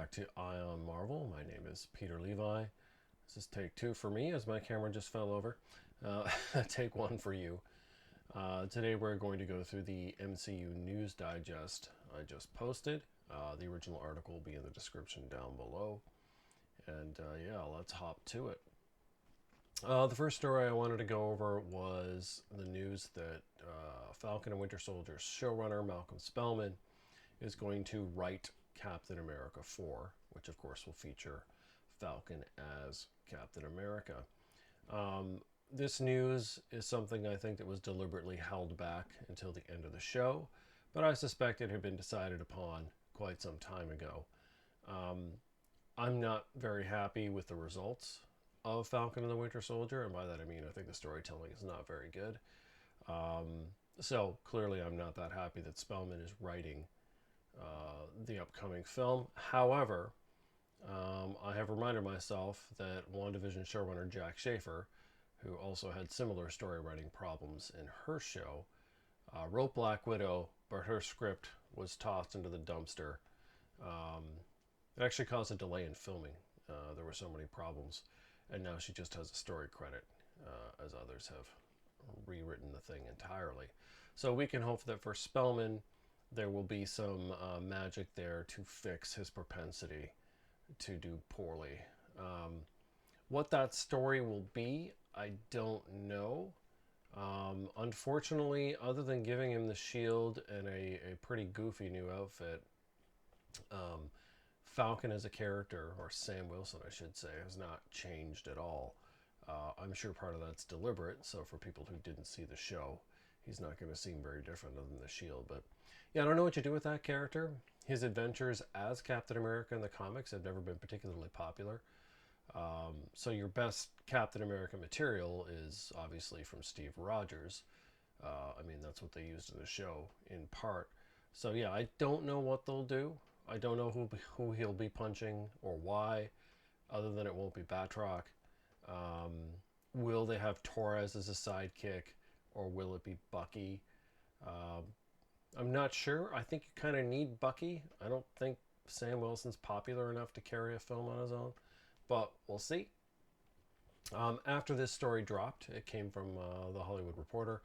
back to Eye on Marvel. My name is Peter Levi. This is take two for me as my camera just fell over. Take one for you. Today we're going to go through the MCU News Digest I just posted. The original article will be in the description down below. And yeah, let's hop to it. The first story I wanted to go over was the news that Falcon and Winter Soldier's showrunner, Malcolm Spellman, is going to write Captain America 4, which of course will feature Falcon as Captain America. This news is something I think that was deliberately held back until the end of the show, but I suspect it had been decided upon quite some time ago. I'm not very happy with the results of Falcon and the Winter Soldier, and by that I mean I think the storytelling is not very good. So clearly I'm not that happy that Spellman is writing the upcoming film. However, I have reminded myself that WandaVision showrunner Jack Schaefer, who also had similar story writing problems in her show, wrote Black Widow, but her script was tossed into the dumpster. It actually caused a delay in filming. There were so many problems, and now she just has a story credit, as others have rewritten the thing entirely. So we can hope that for Spellman, there will be some magic there to fix his propensity to do poorly. What that story will be, I don't know. Unfortunately, other than giving him the shield and a pretty goofy new outfit, Falcon as a character, or Sam Wilson I should say, has not changed at all. I'm sure part of that's deliberate, so for people who didn't see the show, he's not going to seem very different other than the shield. But yeah, I don't know what you do with that character. His adventures as Captain America in the comics have never been particularly popular. So your best Captain America material is obviously from Steve Rogers. I mean, that's what they used in the show in part. So yeah, I don't know what they'll do. I don't know who he'll be punching or why, other than it won't be Batroc. Will they have Torres as a sidekick, or will it be Bucky? I'm not sure. I think you kind of need Bucky. I don't think Sam Wilson's popular enough to carry a film on his own, but we'll see. After this story dropped, it came from The Hollywood Reporter.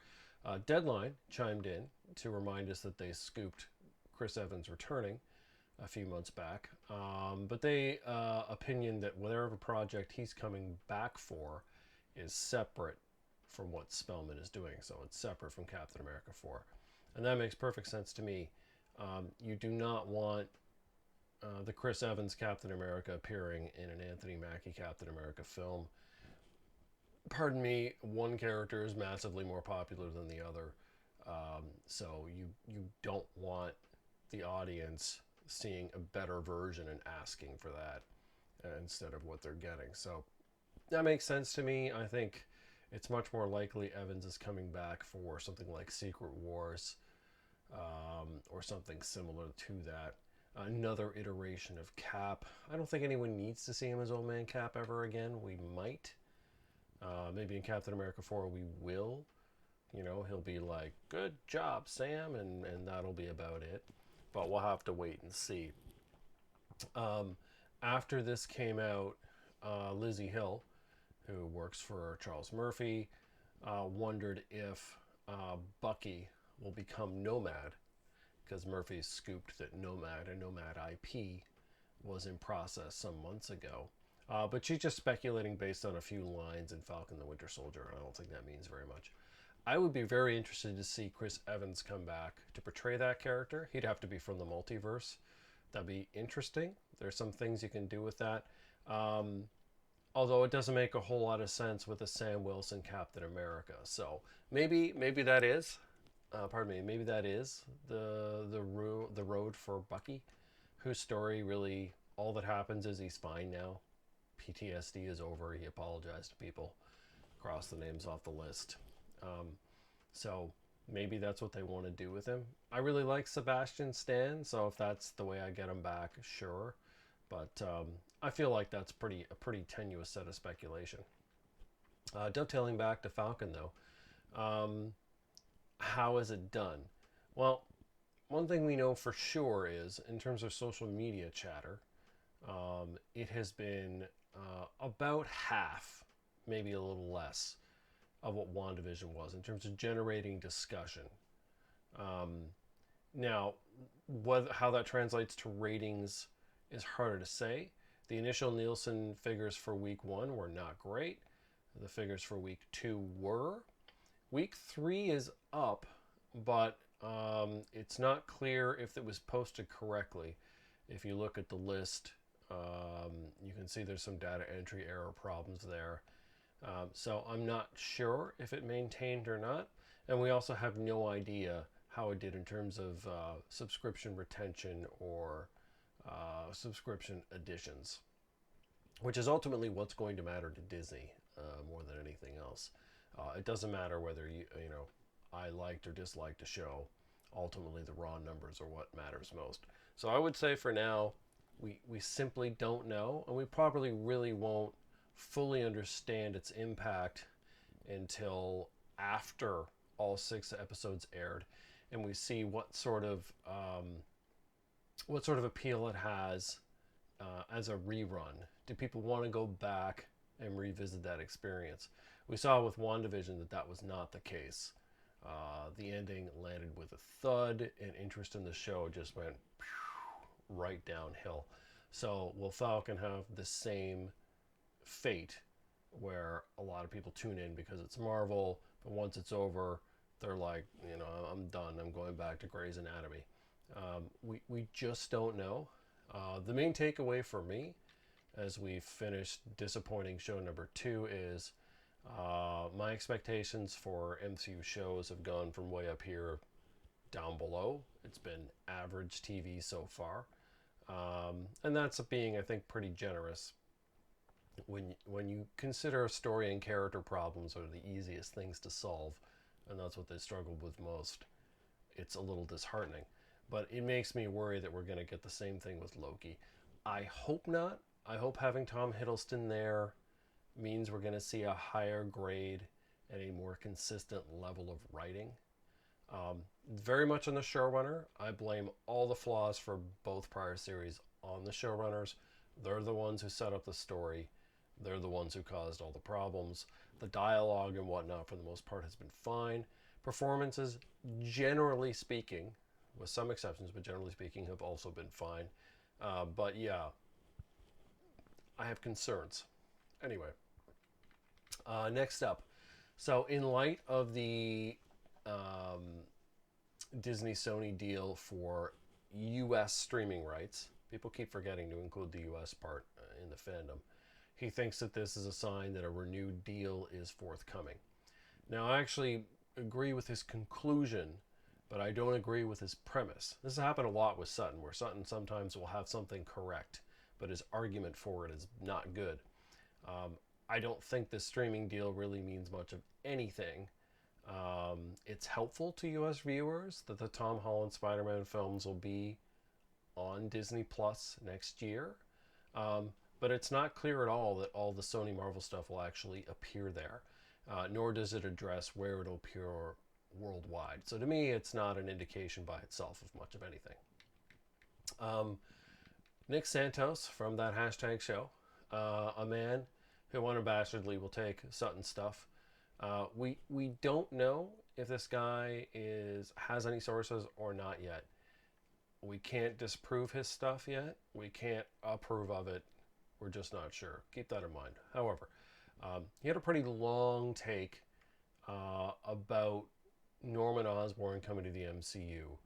Deadline chimed in to remind us that they scooped Chris Evans returning a few months back, but they opinion that whatever project he's coming back for is separate from what Spellman is doing, so it's separate from Captain America 4, and that makes perfect sense to me. You do not want the Chris Evans Captain America appearing in an Anthony Mackie Captain America film. Pardon me, one character is massively more popular than the other, so you don't want the audience seeing a better version and asking for that instead of what they're getting. So that makes sense to me. I think it's much more likely Evans is coming back for something like Secret Wars, or something similar to that. Another iteration of Cap. I don't think anyone needs to see him as Old Man Cap ever again. We might. Maybe in Captain America 4 we will. You know, he'll be like, "Good job, Sam," and that'll be about it. But we'll have to wait and see. After this came out, Lizzie Hill, who works for Charles Murphy, wondered if Bucky will become Nomad, because Murphy scooped that Nomad and Nomad IP was in process some months ago. But she's just speculating based on a few lines in Falcon the Winter Soldier. I don't think that means very much. I would be very interested to see Chris Evans come back to portray that character. He'd have to be from the multiverse. That'd be interesting. There's some things you can do with that. Although it doesn't make a whole lot of sense with a Sam Wilson Captain America. So maybe that is, maybe that is the road for Bucky, whose story really, all that happens is he's fine now. PTSD is over. He apologized to people. Crossed the names off the list. So maybe that's what they want to do with him. I really like Sebastian Stan, so if that's the way I get him back, sure. But I feel like that's a pretty tenuous set of speculation. Dovetailing back to Falcon, though, how is it done? Well, one thing we know for sure is, in terms of social media chatter, it has been about half, maybe a little less, of what WandaVision was in terms of generating discussion. Now, how that translates to ratings is harder to say. The initial Nielsen figures for week 1 were not great. The figures for week 2 were. Week 3 is up, but it's not clear if it was posted correctly. If you look at the list, you can see there's some data entry error problems there. So I'm not sure if it maintained or not. And we also have no idea how it did in terms of subscription retention or subscription additions, which is ultimately what's going to matter to Disney more than anything else. It doesn't matter whether I liked or disliked a show. Ultimately, the raw numbers are what matters most. So I would say for now, we simply don't know, and we probably really won't fully understand its impact until after all 6 episodes aired, and we see what sort of appeal it has as a rerun. Do people want to go back and revisit that experience? We saw with WandaVision that was not the case. The ending landed with a thud, and interest in the show just went right downhill. So will Falcon have the same fate where a lot of people tune in because it's Marvel, but once it's over, they're like, I'm done. I'm going back to Grey's Anatomy. We just don't know. The main takeaway for me, as we finished disappointing show number 2, is my expectations for MCU shows have gone from way up here down below. It's been average TV so far. And that's being, I think, pretty generous. When you consider story and character problems are the easiest things to solve, and that's what they struggled with most, it's a little disheartening. But it makes me worry that we're going to get the same thing with Loki. I hope not. I hope having Tom Hiddleston there means we're going to see a higher grade and a more consistent level of writing. Very much on the showrunner. I blame all the flaws for both prior series on the showrunners. They're the ones who set up the story. They're the ones who caused all the problems. The dialogue and whatnot, for the most part, has been fine. Performances, generally speaking, with some exceptions, but generally speaking, have also been fine. But yeah, I have concerns. Anyway, next up. So in light of the Disney-Sony deal for U.S. streaming rights, people keep forgetting to include the U.S. part in the fandom. He thinks that this is a sign that a renewed deal is forthcoming. Now, I actually agree with his conclusion, but I don't agree with his premise. This has happened a lot with Sutton, where Sutton sometimes will have something correct, but his argument for it is not good. I don't think this streaming deal really means much of anything. It's helpful to U.S. viewers that the Tom Holland Spider-Man films will be on Disney Plus next year. But it's not clear at all that all the Sony Marvel stuff will actually appear there, nor does it address where it'll appear worldwide. So to me, it's not an indication by itself of much of anything. Nick Santos from that hashtag show, a man who unabashedly will take Sutton stuff. We don't know if this guy has any sources or not yet. We can't disprove his stuff yet. We can't approve of it. We're just not sure. Keep that in mind. However, he had a pretty long take about Norman Osborn coming to the MCU.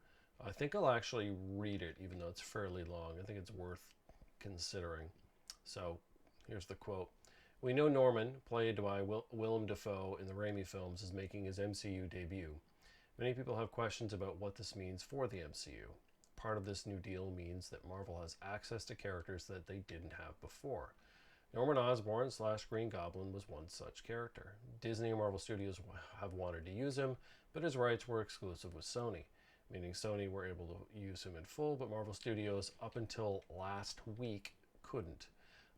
I think I'll actually read it, even though it's fairly long. I think it's worth considering. So here's the quote. We know Norman, played by Willem Dafoe in the Raimi films, is making his MCU debut. Many people have questions about what this means for the MCU. Part of this new deal means that Marvel has access to characters that they didn't have before. Norman Osborn / Green Goblin was one such character. Disney and Marvel Studios have wanted to use him, but his rights were exclusive with Sony, meaning Sony were able to use him in full, but Marvel Studios, up until last week, couldn't.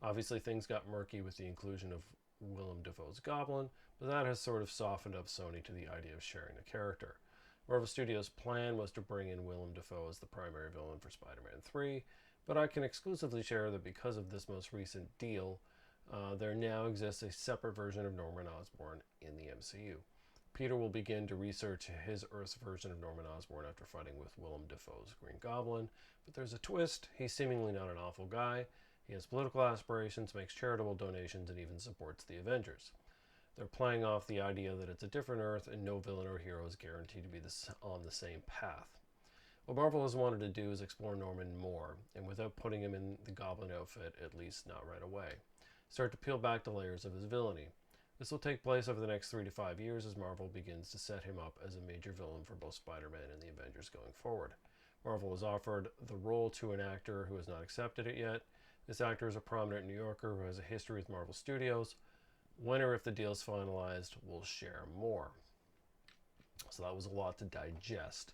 Obviously, things got murky with the inclusion of Willem Dafoe's Goblin, but that has sort of softened up Sony to the idea of sharing a character. Marvel Studios' plan was to bring in Willem Dafoe as the primary villain for Spider-Man 3, but I can exclusively share that because of this most recent deal, there now exists a separate version of Norman Osborn in the MCU. Peter will begin to research his Earth's version of Norman Osborn after fighting with Willem Dafoe's Green Goblin, but there's a twist. He's seemingly not an awful guy. He has political aspirations, makes charitable donations, and even supports the Avengers. They're playing off the idea that it's a different Earth and no villain or hero is guaranteed to be on the same path. What Marvel has wanted to do is explore Norman more, and without putting him in the Goblin outfit, at least not right away, start to peel back the layers of his villainy. This will take place over the next 3 to 5 years as Marvel begins to set him up as a major villain for both Spider-Man and the Avengers going forward. Marvel has offered the role to an actor who has not accepted it yet. This actor is a prominent New Yorker who has a history with Marvel Studios. When or if the deal is finalized, we'll share more. So that was a lot to digest.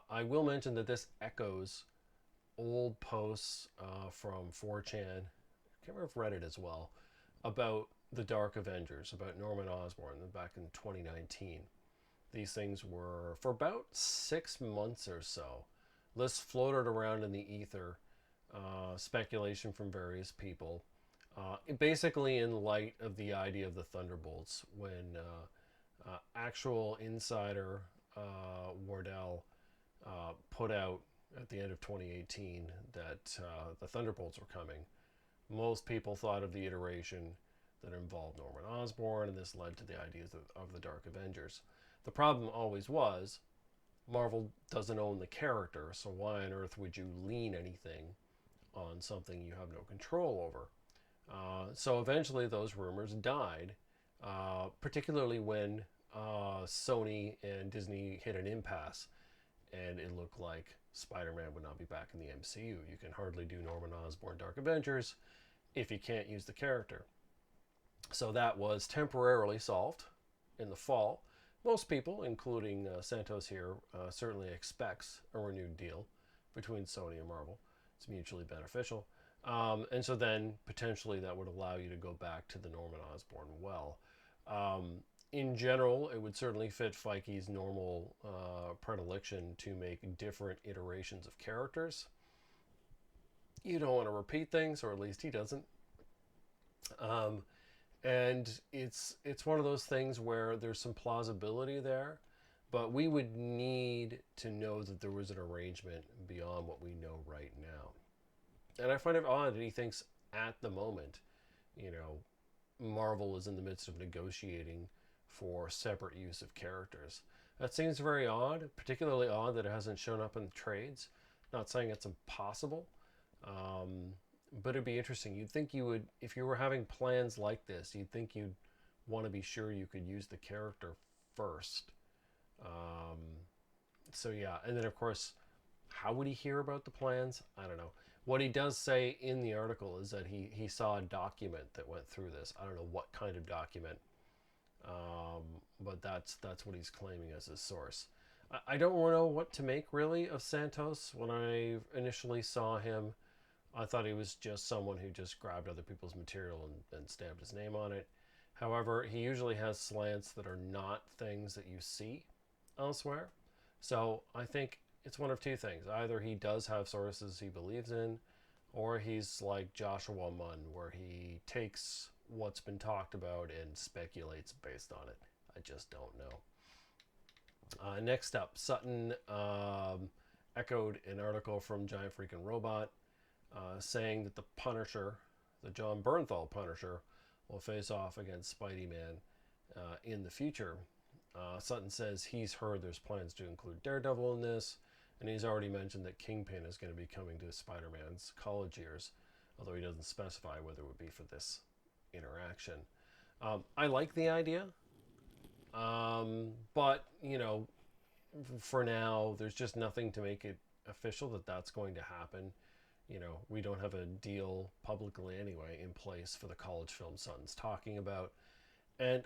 I will mention that this echoes old posts from 4chan, I can't remember if Reddit as well, about the Dark Avengers, about Norman Osborn back in 2019. These things were, for about 6 months or so, lists floated around in the ether, speculation from various people, basically in light of the idea of the Thunderbolts, when actual insider Wardell put out at the end of 2018 that the Thunderbolts were coming. Most people thought of the iteration that involved Norman Osborn, and this led to the ideas of the Dark Avengers. The problem always was, Marvel doesn't own the character, so why on earth would you lean anything on something you have no control over? So eventually those rumors died, particularly when Sony and Disney hit an impasse, and it looked like Spider-Man would not be back in the MCU. You can hardly do Norman Osborn Dark Avengers if you can't use the character. So that was temporarily solved in the fall. Most people, including Santos here, certainly expects a renewed deal between Sony and Marvel. It's mutually beneficial. And so then potentially that would allow you to go back to the Norman Osborn well. In general, it would certainly fit Feige's normal predilection to make different iterations of characters. You don't want to repeat things, or at least he doesn't. And it's one of those things where there's some plausibility there, but we would need to know that there was an arrangement beyond what we know right now. And I find it odd that he thinks at the moment, Marvel is in the midst of negotiating for separate use of characters. That seems very odd, particularly odd that it hasn't shown up in the trades. Not saying it's impossible, but it'd be interesting. You'd think you would, if you were having plans like this, you'd think you'd want to be sure you could use the character first. So yeah, and then of course, how would he hear about the plans? I don't know. What he does say in the article is that he saw a document that went through this. I don't know what kind of document, but that's what he's claiming as his source. I don't know what to make really of Santos. When I initially saw him, I thought he was just someone who just grabbed other people's material and stamped his name on it. However, he usually has slants that are not things that you see elsewhere. So I think it's one of two things. Either he does have sources he believes in, or he's like Joshua Munn, where he takes what's been talked about and speculates based on it. I just don't know. Next up, Sutton echoed an article from Giant Freaking Robot saying that the Punisher, the John Bernthal Punisher, will face off against Spidey-Man in the future. Sutton says he's heard there's plans to include Daredevil in this, and he's already mentioned that Kingpin is going to be coming to Spider-Man's college years, although he doesn't specify whether it would be for this interaction. I like the idea, but, for now, there's just nothing to make it official that that's going to happen. We don't have a deal publicly anyway in place for the college film Sutton's talking about. And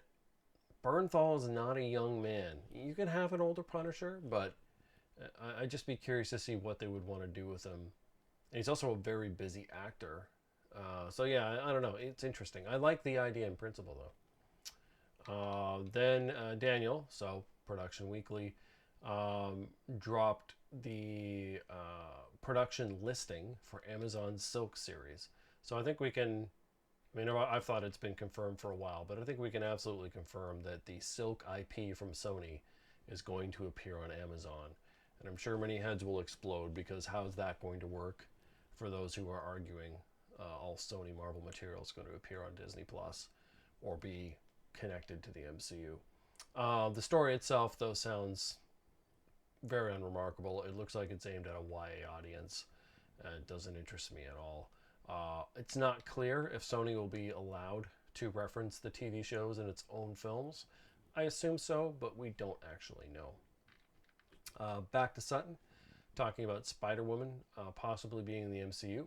Bernthal is not a young man. You can have an older Punisher, but I'd just be curious to see what they would want to do with him. And he's also a very busy actor. So yeah, I don't know. It's interesting. I like the idea in principle, though. Then Daniel, so Production Weekly, dropped the production listing for Amazon's Silk series. So I think we can, I mean, I've thought it's been confirmed for a while, but I think we can absolutely confirm that the Silk IP from Sony is going to appear on Amazon. And I'm sure many heads will explode, because how's that going to work for those who are arguing all Sony Marvel material is going to appear on Disney Plus or be connected to the MCU. The story itself, though, sounds very unremarkable. It looks like it's aimed at a YA audience, and it doesn't interest me at all. It's not clear if Sony will be allowed to reference the TV shows in its own films. I assume so, but we don't actually know. Back to Sutton, talking about Spider-Woman possibly being in the MCU.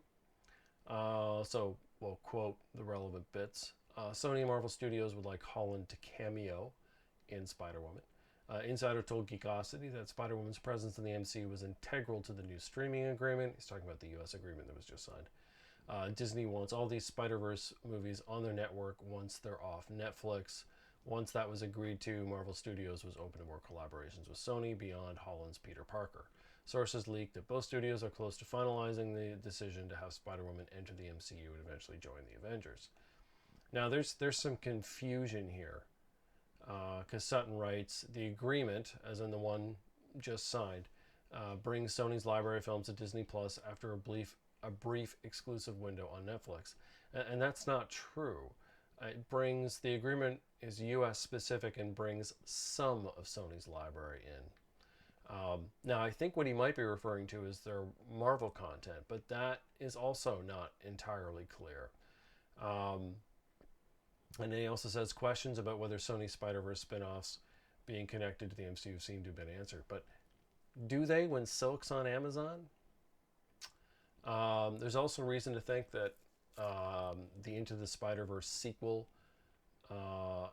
So we'll quote the relevant bits. Sony and Marvel Studios would like Holland to cameo in Spider-Woman. Insider told Geekosity that Spider-Woman's presence in the MCU was integral to the new streaming agreement. He's talking about the US agreement that was just signed. Disney wants all these Spider-Verse movies on their network once they're off Netflix. Once that was agreed to, Marvel Studios was open to more collaborations with Sony beyond Holland's Peter Parker. Sources leaked that both studios are close to finalizing the decision to have Spider-Woman enter the MCU and eventually join the Avengers. Now, there's some confusion here, because Sutton writes, the agreement, as in the one just signed, brings Sony's library of films to Disney Plus after a brief exclusive window on Netflix. And that's not true. The agreement is US specific and brings some of Sony's library in. Now, I think what he might be referring to is their Marvel content, but that is also not entirely clear. And then he also says questions about whether Sony Spider-Verse spin-offs being connected to the MCU seem to have been answered. But do they when Silk's on Amazon? There's also reason to think that the Into the Spider-Verse sequel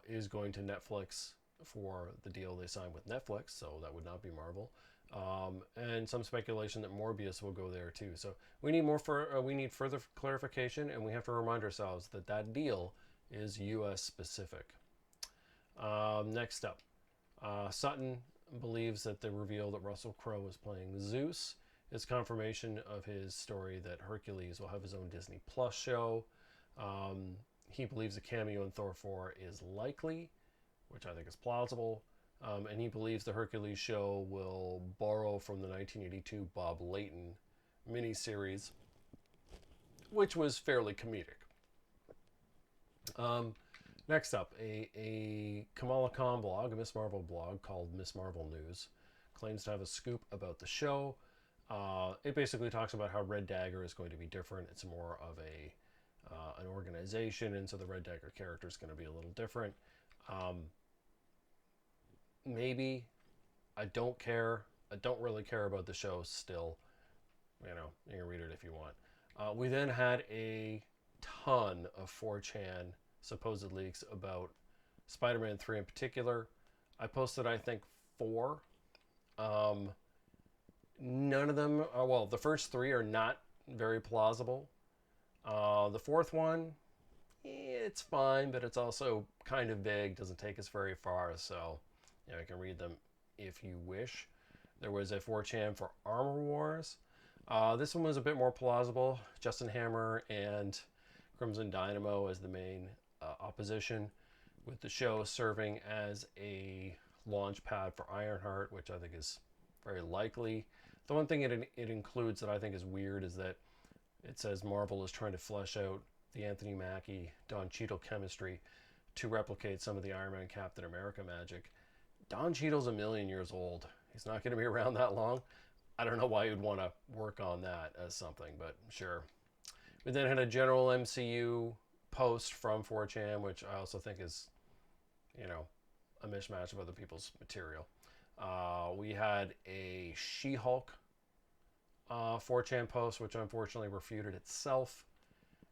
is going to Netflix for the deal they signed with Netflix, so that would not be Marvel. And some speculation that Morbius will go there too. So we need further clarification, and we have to remind ourselves that that deal is US specific. Next up, Sutton believes that the reveal that Russell Crowe is playing Zeus is confirmation of his story that Hercules will have his own Disney Plus show. He believes a cameo in Thor 4 is likely, which I think is plausible. And he believes the Hercules show will borrow from the 1982 Bob Layton miniseries, which was fairly comedic. Next up, a Kamala Khan blog, a Miss Marvel blog called Miss Marvel News, claims to have a scoop about the show. It basically talks about how Red Dagger is going to be different. It's more of an organization, and so the Red Dagger character is going to be a little different. Maybe. I don't care. I don't really care about the show still. You know, you can read it if you want. We then had a ton of 4chan supposed leaks about Spider-Man 3 in particular. I posted, I think, 4. None of them, well, the first 3 are not very plausible. The fourth one, it's fine, but it's also kind of vague, doesn't take us very far, so you know, you can read them if you wish. There was a 4chan for Armor Wars. This one was a bit more plausible. Justin Hammer and Crimson Dynamo as the main opposition, with the show serving as a launch pad for Ironheart, which I think is very likely. The one thing it includes that I think is weird is that it says Marvel is trying to flesh out the Anthony Mackie, Don Cheadle chemistry to replicate some of the Iron Man Captain America magic. Don Cheadle's a million years old. He's not going to be around that long. I don't know why you'd want to work on that as something, but sure. We then had a general MCU post from 4chan, which I also think is, you know, a mishmash of other people's material. We had a She-Hulk 4chan post, which unfortunately refuted itself.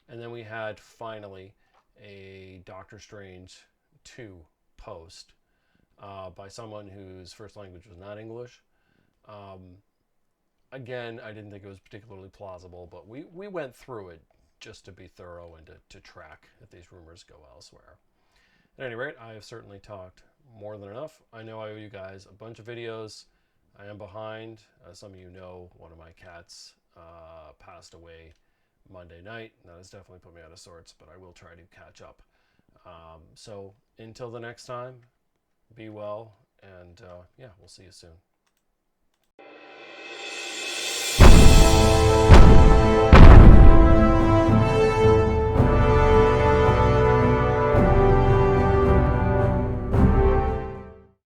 And then we had, finally, a Doctor Strange 2 post by someone whose first language was not English. Again, I didn't think it was particularly plausible, but we went through it just to be thorough and to track if these rumors go elsewhere. At any rate, I have certainly talked more than enough. I know I owe you guys a bunch of videos. I am behind. As some of you know, one of my cats passed away Monday night. That has definitely put me out of sorts, but I will try to catch up. So until the next time, be well, and yeah, we'll see you soon.